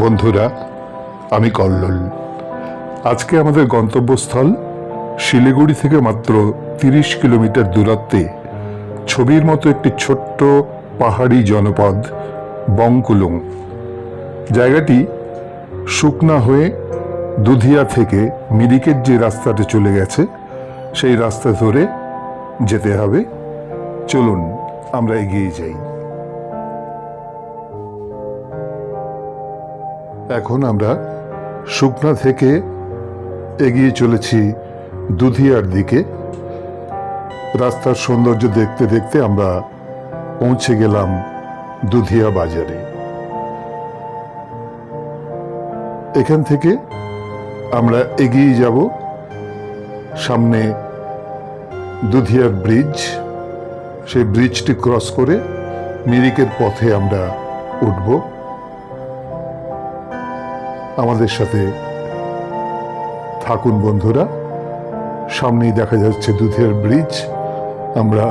বন্ধুরা, আমি কল্লোল। আজকে আমাদের গন্তব্যস্থল শিলিগুড়ি থেকে মাত্র 30 কিলোমিটার দূরত্বে ছবির মতো একটি ছোট্ট পাহাড়ি জনপদ বংকুলুং। জায়গাটি শুকনা হয়ে দুধিয়া থেকে মিরিকের যে রাস্তাটা চলে গেছে সেই রাস্তা ধরে যেতে হবে। চলুন আমরা এগিয়ে যাই। এখন আমরা শুকনা থেকে এগিয়ে চলেছি দুধিয়ার দিকে। রাস্তার সৌন্দর্য দেখতে দেখতে আমরা পৌঁছে গেলাম দুধিয়া বাজারে। এখান থেকে আমরা এগিয়ে যাব, সামনে দুধিয়ার ব্রিজ, সেই ব্রিজটি ক্রস করে মিরিকের পথে আমরা উঠব। আমাদের সাথে থাকুন বন্ধুরা। সামনেই দেখা যাচ্ছে দুধিয়ার ব্রিজ। আমরা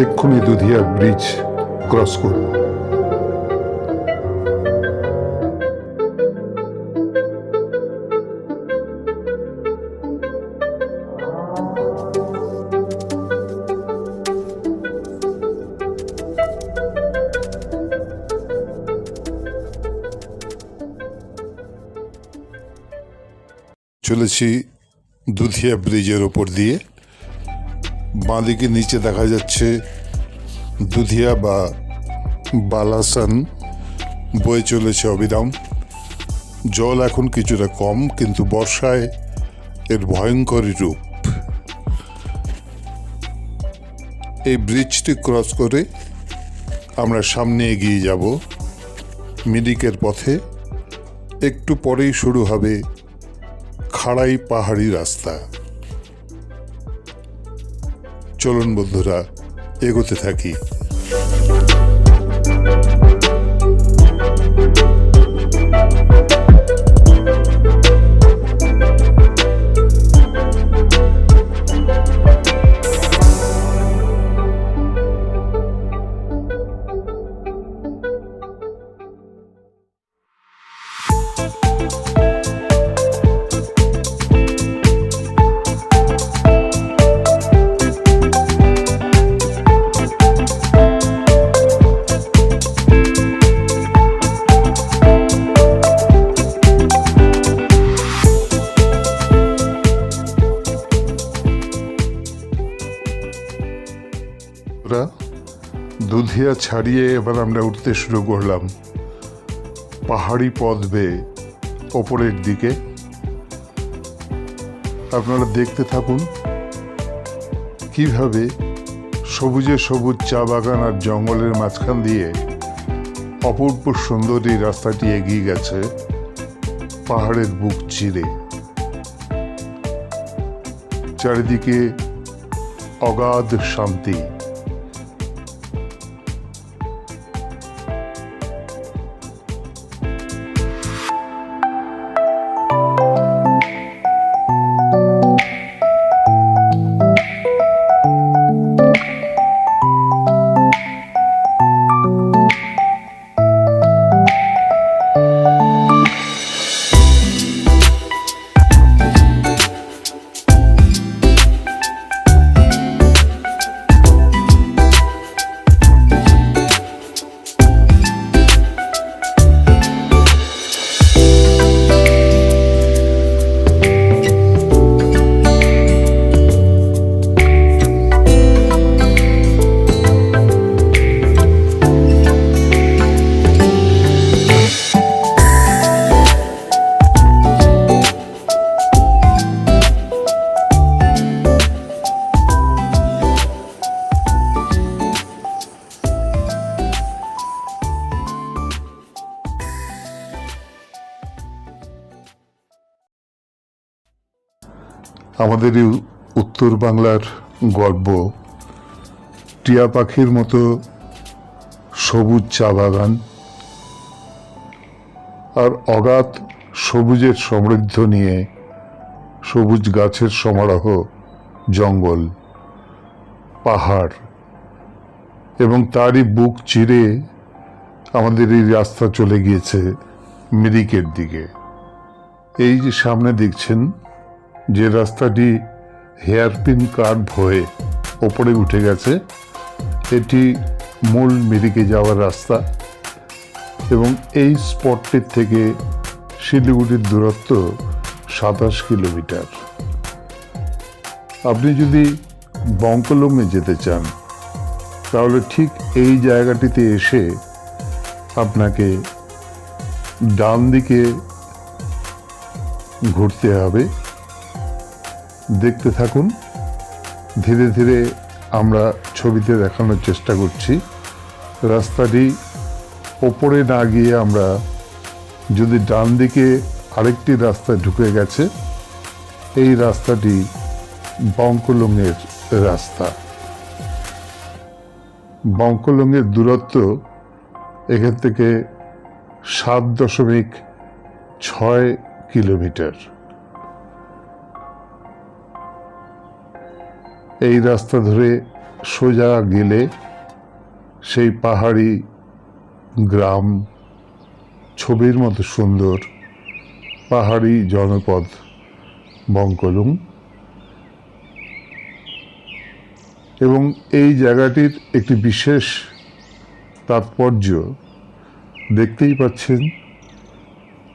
এক্ষুনি দুধিয়ার ব্রিজ ক্রস করব। চলেছি দুধিয়া ব্রিজের ওপর দিয়ে। বাঁদিকে নিচে দেখা যাচ্ছে দুধিয়া বা বালাসান বয়ে চলেছে অবিরাম। জল এখন কিছুটা কম, কিন্তু বর্ষায় এর ভয়ঙ্করী রূপ। এই ব্রিজটি ক্রস করে আমরা সামনে এগিয়ে যাব মিরিকের পথে। একটু পরেই শুরু হবে খাড়াই পাহাড়ি রাস্তা। চলুন বন্ধুরা, এগোতে থাকি। দুধিয়া ছাড়িয়ে এবার আমরা উঠতে শুরু করলাম পাহাড়ি পথ বেয়ে ওপরের দিকে। আপনারা দেখতে থাকুন কিভাবে সবুজে সবুজ চা বাগান আর জঙ্গলের মাঝখান দিয়ে অপূর্ব সুন্দর এই রাস্তাটি এগিয়ে গেছে পাহাড়ের বুক চিরে। চারিদিকে অগাধ শান্তি। আমাদের এই উত্তর বাংলার গর্ব, টিয়া পাখির মতো সবুজ চা বাগান আর অগাধ সবুজের সমৃদ্ধ নিয়ে সবুজ গাছের সমারোহ, জঙ্গল, পাহাড় এবং তারই বুক চিরে আমাদের এই রাস্তা চলে গিয়েছে মিরিকের দিকে। এই যে সামনে দেখছেন যে রাস্তাটি হেয়ারপিন কার্ভ হয়ে ওপরে উঠে গেছে, এটি মূল মিরিকে যাওয়ার রাস্তা এবং এই স্পটটির থেকে শিলিগুড়ির দূরত্ব 27 কিলোমিটার। আপনি যদি বঙ্কলমে যেতে চান তাহলে ঠিক এই জায়গাটিতে এসে আপনাকে ডান দিকে ঘুরতে হবে। দেখতে থাকুন, ধীরে ধীরে আমরা ছবিতে দেখানোর চেষ্টা করছি। রাস্তাটি ওপরে না গিয়ে আমরা যদি ডান দিকে আরেকটি রাস্তায় ঢুকে গেছে, এই রাস্তাটি বঙ্কলমের রাস্তা। বঙ্কলমের দূরত্ব এখান থেকে 7.6 কিলোমিটার। এই রাস্তা ধরে সোজা গেলে সেই পাহাড়ি গ্রাম, ছবির মতো সুন্দর পাহাড়ি জনপদ বঙ্কলম। এবং এই জায়গাটির একটি বিশেষ তাৎপর্য দেখতেই পাচ্ছেন,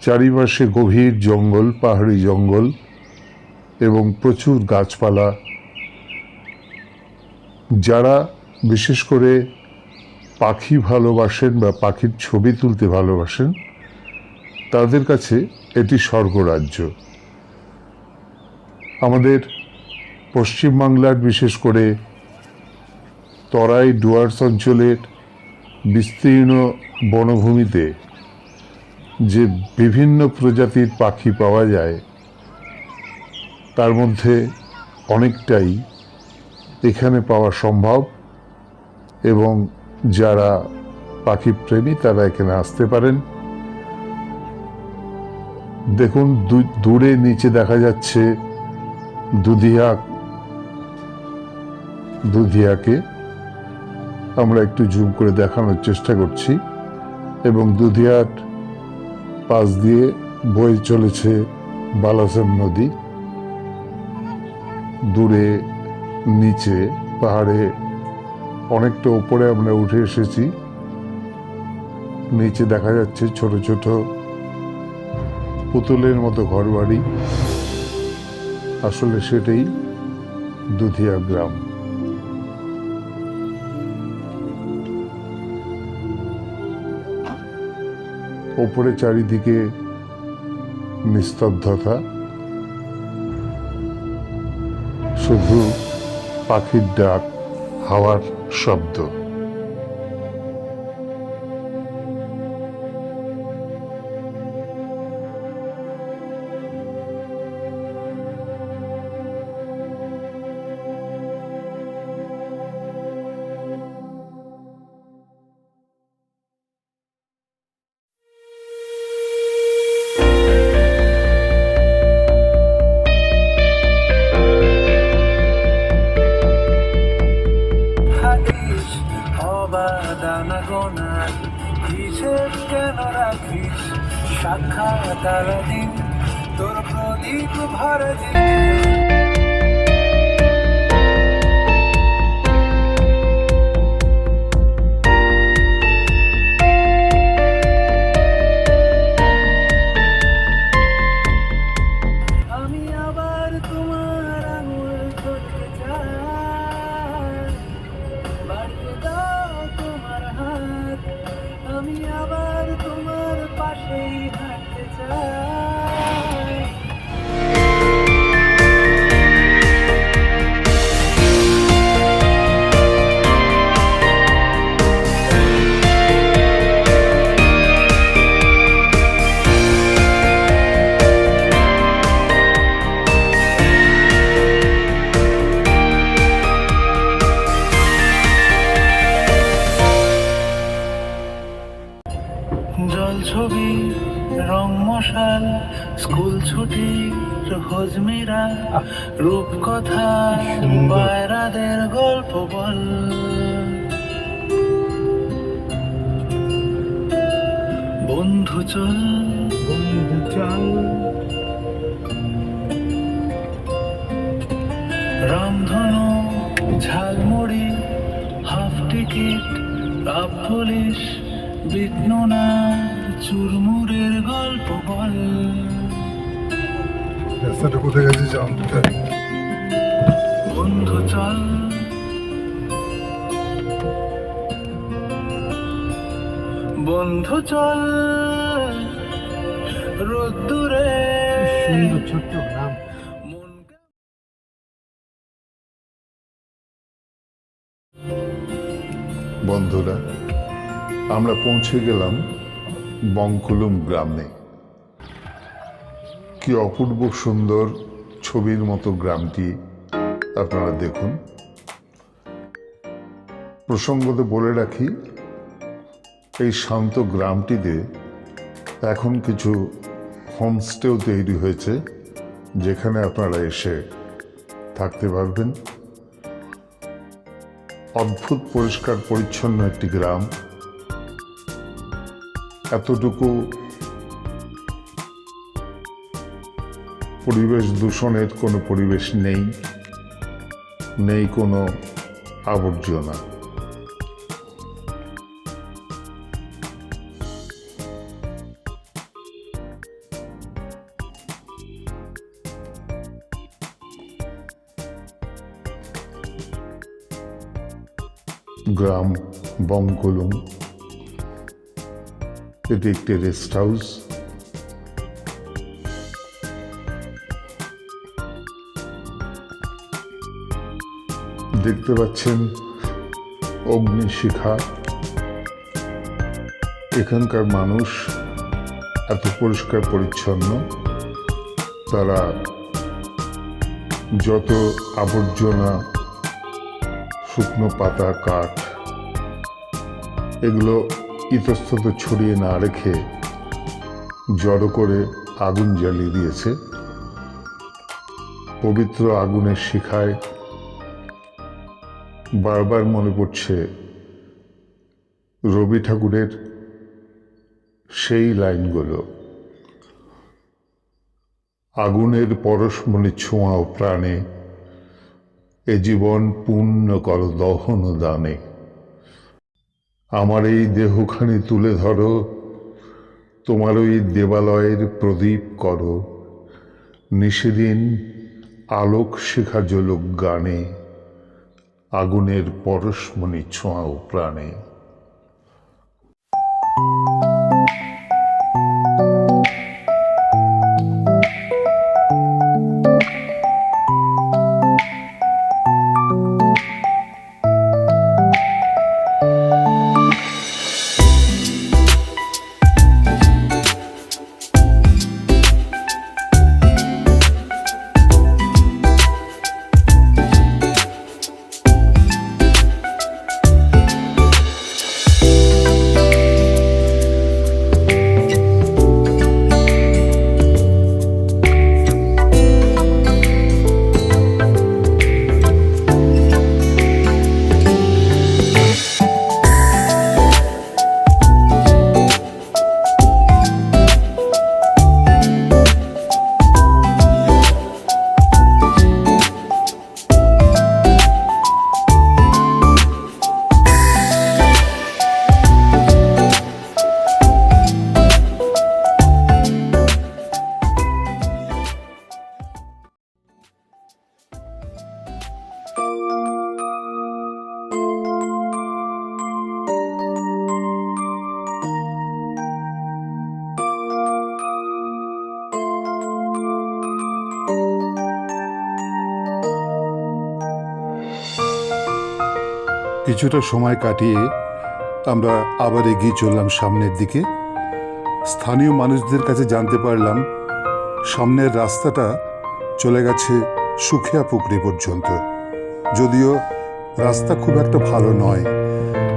চারিপাশে গভীর জঙ্গল, পাহাড়ি জঙ্গল এবং প্রচুর গাছপালা। যারা বিশেষ করে পাখি ভালোবাসেন বা পাখির ছবি তুলতে ভালোবাসেন, তাদের কাছে এটি স্বর্গরাজ্য। আমাদের পশ্চিমবাংলার বিশেষ করে তরাই ডুয়ার্স অঞ্চলের বিস্তীর্ণ বনভূমিতে যে বিভিন্ন প্রজাতির পাখি পাওয়া যায়, তার মধ্যে অনেকটাই এখানে পাওয়া সম্ভব এবং যারা পাখি প্রেমী তারা এখানে আসতে পারেন। দেখুন, দূরে নিচে দেখা যাচ্ছে দুধিয়াকে আমরা একটু জুম করে দেখানোর চেষ্টা করছি এবং দুধিয়ার পাশ দিয়ে বয়ে চলেছে বালাসন নদী। দূরে নিচে পাহাড়ে অনেকটা উপরে আমরা উঠে এসেছি। নিচে দেখা যাচ্ছে ছোট ছোট পুতুলের মতো ঘরবাড়ি, আসলে সেটাই দুধিয়া গ্রাম। ওপরে চারিদিকে নিস্তব্ধতা, শুধু পাখির ডাক, হাওয়ার শব্দ। সাক্ষাৎ তোর প্রদীপ ভরে আমি আবার তোমার আঙুল ধরতে চাই, বাড়িয়ে দাও তোমার হাত, আমি আবার তোমার পাশেই হাঁটতে চাই। জল ছবি, রং মশাল, স্কুল ছুটি, হজমিরা, রূপকথা, বায়রাদের গল্প বল, বন্ধু চল চল রামধনু ঝালমুড়ি হাফ টিকিট রাব পুলিশ বিঘ্ননা চুরমুরের গল্প বল রাস্তাটা কোথায় গেছে জানতে চাই। বন্ধু চল বন্ধু চল রোদ্দুরে সুন্দর ছোট্ট গ্রাম। মনকে বন্ধুরা, আমরা পৌঁছে গেলাম বঙ্কুলুম গ্রামে। কি অপূর্ব সুন্দর ছবির মতো গ্রামটি আপনারা দেখুন। প্রসঙ্গত বলে রাখি, এই শান্ত গ্রামটিতে এখন কিছু হোমস্টেও তৈরি হয়েছে, যেখানে আপনারা এসে থাকতে পারবেন। অদ্ভুত পরিষ্কার পরিচ্ছন্ন একটি গ্রাম। এতটুকু পরিবেশ দূষণের কোনো পরিবেশ নেই, নেই কোনো আবর্জনা। গ্রাম বঙ্কুলুম, এটি একটি রেস্ট হাউস। দেখতে পাচ্ছেন অগ্নিশিখা। এখানকার মানুষ এত পরিষ্কার পরিচ্ছন্ন, তারা যত আবর্জনা, শুকনো পাতা, কাঠ, এগুলো ইতস্তত ছড়িয়ে না রেখে জড়ো করে আগুন জ্বালিয়ে দিয়েছে। পবিত্র আগুনের শিখায় বারবার মনে পড়ছে রবি ঠাকুরের সেই লাইনগুলো, আগুনের পরশমণি ছোঁয়াও প্রাণে, এ জীবন পূর্ণ কর দহন দানে। আমার এই দেহখানি তুলে ধরো, তোমার ওই দেবালয়ের প্রদীপ করো, নিশিদিন আলোক শিখা জ্বলুক গানে, আগুনের পরশমণি ছোঁয়াও প্রাণে। কিছুটা সময় কাটিয়ে আমরা আবার এগিয়ে চললাম সামনের দিকে। স্থানীয় মানুষদের কাছে জানতে পারলাম সামনের রাস্তাটা চলে গেছে সুখিয়া পুকুরি পর্যন্ত, যদিও রাস্তা খুব একটা ভালো নয়।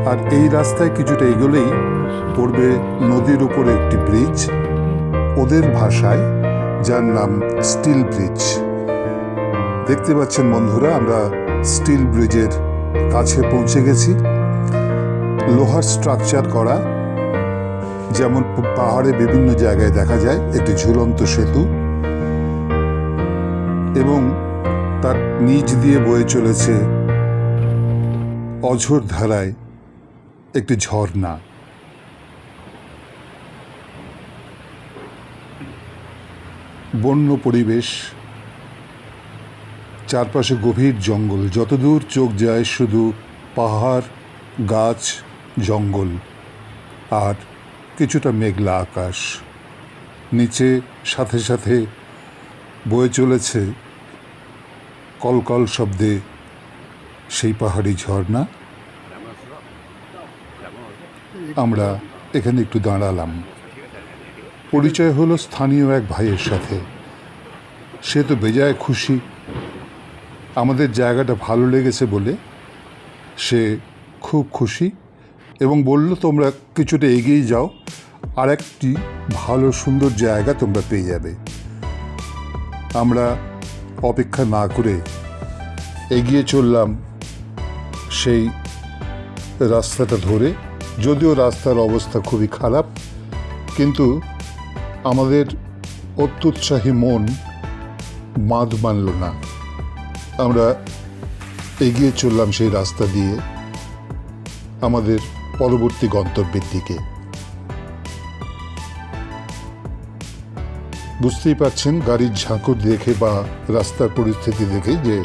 আর এই রাস্তায় কিছুটা এগোলেই পড়বে নদীর উপরে একটি ব্রিজ, ওদের ভাষায় যার নাম স্টিল ব্রিজ। দেখতে পাচ্ছেন বন্ধুরা, আমরা স্টিল ব্রিজের কাছে পৌঁছে গেছি। লোহার স্ট্রাকচার করা, যেমন পাহাড়ে বিভিন্ন জায়গায় দেখা যায় একটি ঝুলন্ত সেতু এবং তার নিচ দিয়ে বয়ে চলেছে অঝোর ধারায় একটি ঝর্ণা। বন্য পরিবেশ, চারপাশে গভীর জঙ্গল, যতদূর চোখ যায় শুধু পাহাড়, গাছ, জঙ্গল আর কিছুটা মেঘলা আকাশ। নিচে সাথে সাথে বয়ে চলেছে কলকল শব্দে সেই পাহাড়ি ঝর্ণা। আমরা এখানে একটু দাঁড়ালাম। পরিচয় হলো স্থানীয় এক ভাইয়ের সাথে। সে তো বেজায় খুশি, আমাদের জায়গাটা ভালো লেগেছে বলে সে খুব খুশি এবং বলল, তোমরা কিছুটা এগিয়ে যাও, আর একটি ভালো সুন্দর জায়গা তোমরা পেয়ে যাবে। আমরা অপেক্ষা না করে এগিয়ে চললাম সেই রাস্তাটা ধরে। যদিও রাস্তার অবস্থা খুবই খারাপ, কিন্তু আমাদের অত্যুৎসাহী মন বাঁধ মানল না। আমরা এগিয়ে চললাম সেই রাস্তা দিয়ে আমাদের পরবর্তী গন্তব্যের দিকে। বুঝতেই পারছেন গাড়ির ঝাঁকুর দেখে বা রাস্তার পরিস্থিতি দেখে যে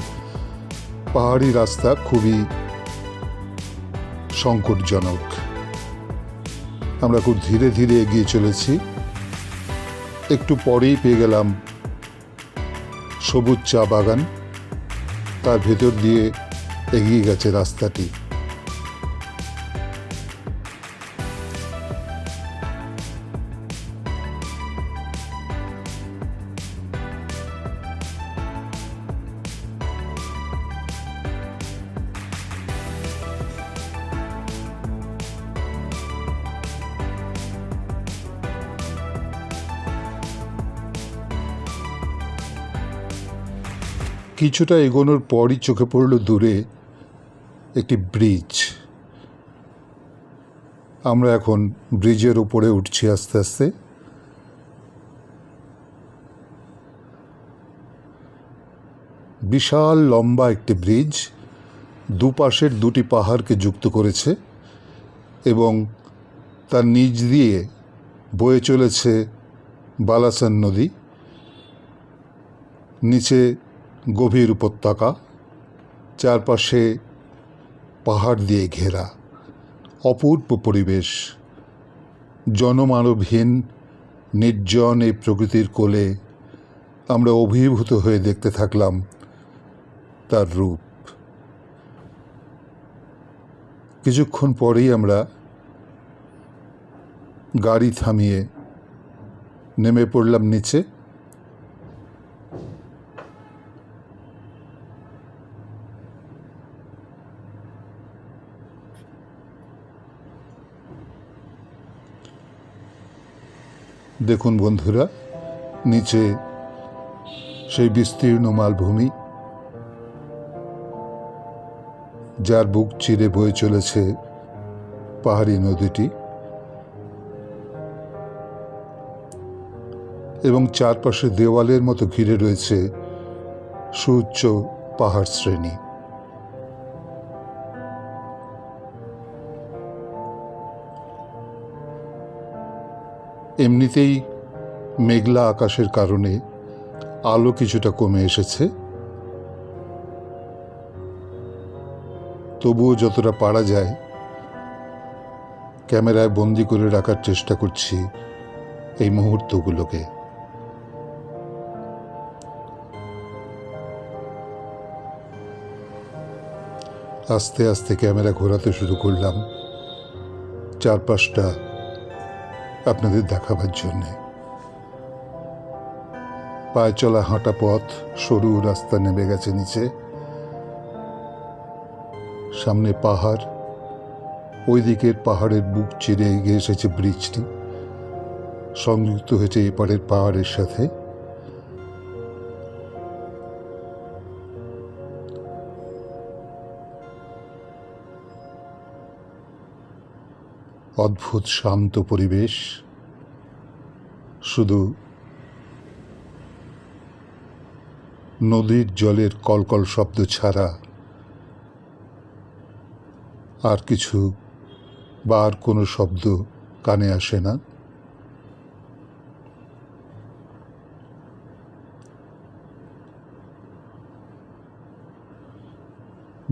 পাহাড়ি রাস্তা খুবই সংকটজনক। আমরা খুব ধীরে ধীরে এগিয়ে চলেছি। একটু পরেই পেয়ে গেলাম সবুজ চা বাগান, তার ভেতর দিয়ে এগিয়ে গেছে রাস্তাটি। কিছুটা এগোনোর পরই চোখে পড়ল দূরে একটি ব্রিজ। আমরা এখন ব্রিজের উপরে উঠছি আস্তে আস্তে। বিশাল লম্বা একটি ব্রিজ, দুপাশের দুটি পাহাড়কে যুক্ত করেছে এবং তার নিচ দিয়ে বয়ে চলেছে বালাসন নদী। নিচে গভীর উপত্যকা, চারপাশে পাহাড় দিয়ে ঘেরা, অপূর্ব পরিবেশ। জনমানবহীন নির্জন এই প্রকৃতির কোলে আমরা অভিভূত হয়ে দেখতে থাকলাম তার রূপ। কিছুক্ষণ পরেই আমরা গাড়ি থামিয়ে নেমে পড়লাম নিচে। দেখুন বন্ধুরা, নিচে সেই বিস্তীর্ণ মালভূমি, যার বুক চিরে বয়ে চলেছে পাহাড়ি নদীটি এবং চারপাশে দেওয়ালের মতো ঘিরে রয়েছে সুউচ্চ পাহাড় শ্রেণী। এমনিতেই মেঘলা আকাশের কারণে আলো কিছুটা কমে এসেছে, তবুও যতটা পারা যায় ক্যামেরায় বন্দি করে রাখার চেষ্টা করছি এই মুহূর্তগুলোকে। আস্তে আস্তে ক্যামেরা ঘোরাতে শুরু করলাম চারপাশটা আপনাদের দেখাবার জন্যে। পায়ে চলা হাঁটা পথ, সরু রাস্তা নেমে গেছে নিচে, সামনে পাহাড়, ওই দিকের পাহাড়ের বুক চিরে এগিয়ে এসেছে ব্রিজটি, সংযুক্ত হয়েছে এপারের পাহাড়ের সাথে। অদ্ভুত শান্ত পরিবেশ, শুধু নদীর জলের কলকল শব্দ ছাড়া আর কিছু বা আর কোনো শব্দ কানে আসে না।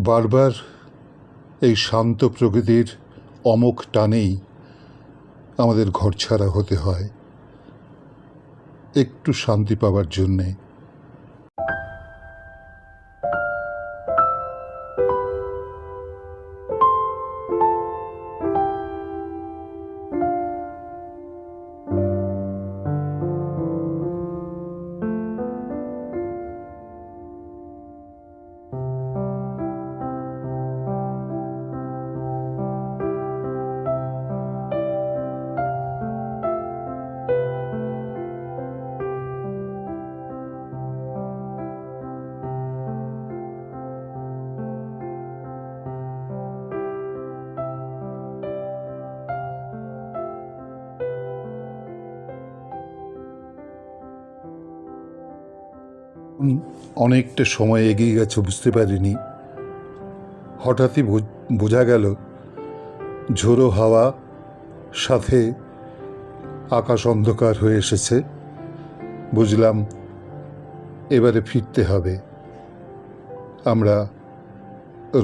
বারবার এই শান্ত প্রকৃতির অমোঘ টানেই আমাদের ঘরছাড়া হতে হয় একটু শান্তি পাওয়ার জন্যে। অনেকটা সময় এগিয়ে গেছে বুঝতে পারিনি। হঠাৎই বোঝা গেল ঝোড়ো হাওয়া, সাথে আকাশ অন্ধকার হয়ে এসেছে। বুঝলাম এবারে ফিরতে হবে। আমরা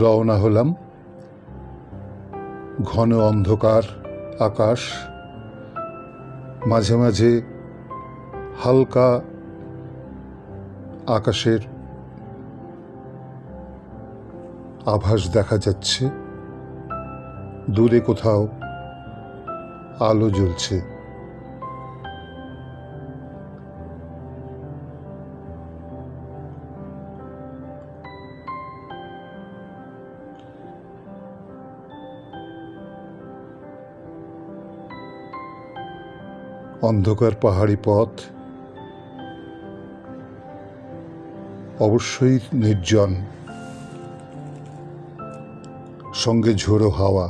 রওনা হলাম। ঘন অন্ধকার আকাশ, মাঝে মাঝে হালকা আকাশের আভাস দেখা যাচ্ছে, দূরে কোথাও আলো জ্বলছে। অন্ধকার পাহাড়ি পথ, অবশ্যই নির্জন, সঙ্গে ঝোড়ো হাওয়া।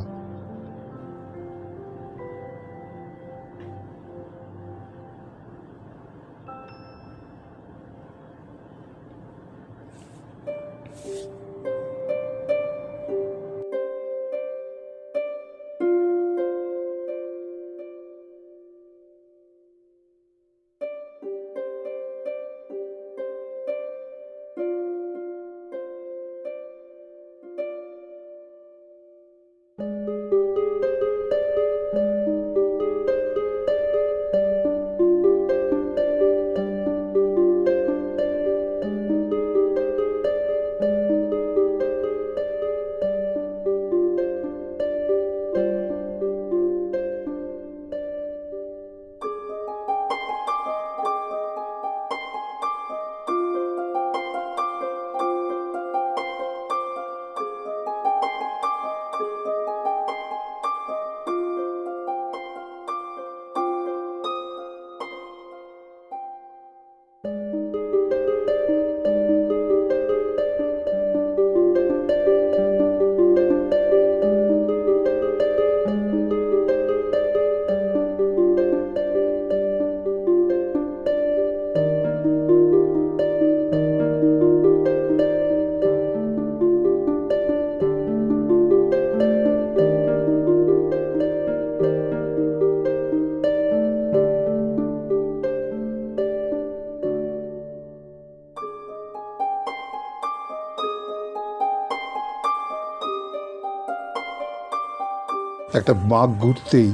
একটা বাঁক ঘুরতেই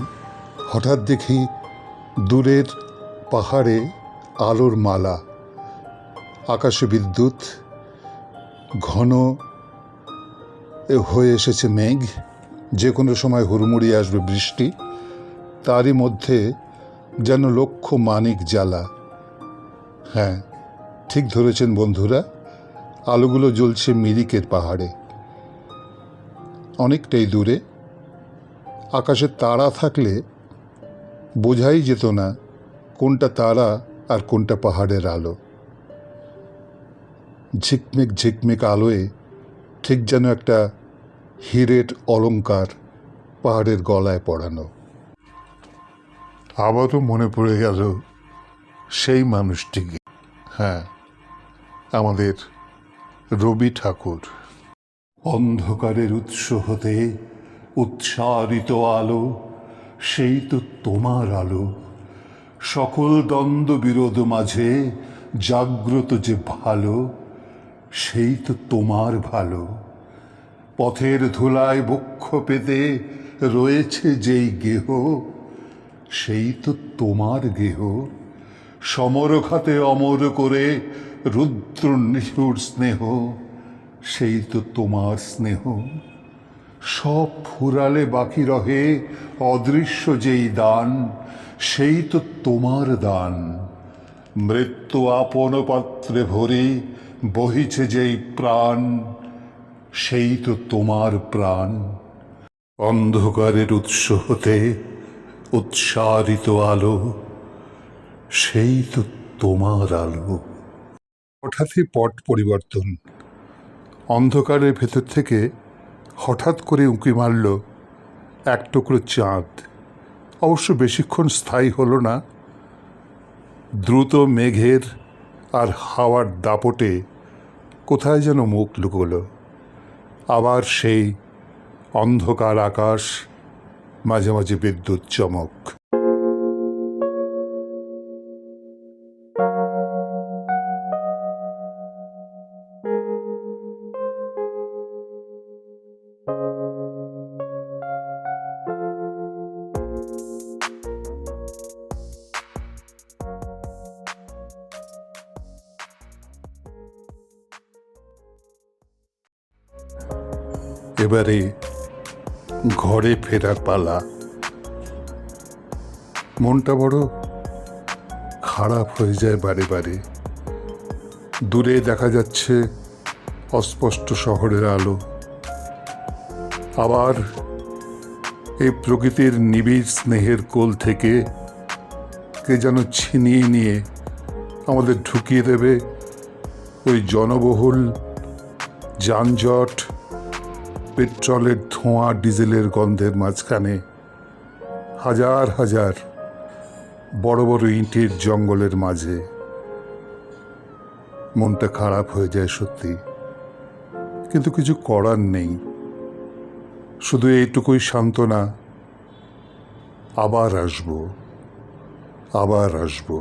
হঠাৎ দেখি দূরের পাহাড়ে আলোর মালা, আকাশে বিদ্যুৎ, ঘন হয়ে এসেছে মেঘ, যে কোনো সময় হুড়মুড়িয়ে আসবে বৃষ্টি। তারই মধ্যে যেন লক্ষ মানিক জ্বালা। হ্যাঁ, ঠিক ধরেছেন বন্ধুরা, আলোগুলো জ্বলছে মিরিকের পাহাড়ে, অনেকটাই দূরে। আকাশে তারা থাকলে বোঝাই যেত না কোনটা তারা আর কোনটা পাহাড়ের আলো। ঝিকমিক ঝিকমিক আলোয় ঠিক যেন একটা হীরের অলংকার পাহাড়ের গলায় পড়ানো। আবারও মনে পড়ে গেল সেই মানুষটিকে। হ্যাঁ, আমাদের রবি ঠাকুর। অন্ধকারের উৎস হতে উৎসারিত আলো, সেই তো তোমার আলো। সকল দ্বন্দ্ব বিরোধ মাঝে জাগ্রত যে ভালো, সেই তো তোমার ভালো। পথের ধুলায় বক্ষ পেতে রয়েছে যেই গেহ, সেই তো তোমার গেহ। সমরঘাতে অমর করে রুদ্র নিষ্ঠুর স্নেহ, সেই তো তোমার স্নেহ। সব ফুরালে বাকি রহে অদৃশ্য যেই দান, সেই তো তোমার দান। মৃত্যু আপন পাত্রে ভরে বহিছে যেই প্রাণ, সেই তো তোমার প্রাণ। অন্ধকারের উৎস হতে উৎসারিত আলো, সেই তো তোমার আলো। হঠাৎই পট পরিবর্তন। অন্ধকারের ভেতর থেকে হঠাৎ করে উঁকি মারল এক টুকরো চাঁদ। অবশ্য বেশিক্ষণ স্থায়ী হলো না। দ্রুত মেঘের আর হাওয়ার দাপটে কোথায় যেন মুখ লুকোলো। আবার সেই অন্ধকার আকাশ, মাঝে মাঝে বিদ্যুৎ চমক। এবারে ঘরে ফেরার পালা। মনটা বড় খারাপ হয়ে যায় বারে বারে। দূরে দেখা যাচ্ছে অস্পষ্ট শহরের আলো। আবার এই প্রকৃতির নিবিড় স্নেহের কোল থেকে কে যেন ছিনিয়ে নিয়ে আমাদের ঢুকিয়ে দেবে ওই জনবহুল, যানজট, পেট্রোলের ধোঁয়া, ডিজেলের গন্ধের মাঝখানে হাজার হাজার বড় বড় ইটের জঙ্গলের মাঝে। মনটা খারাপ হয়ে যায় সত্যি, কিন্তু কিছু করার নেই। শুধু এইটুকুই সান্ত্বনা, আবার আসবো, আবার আসবো।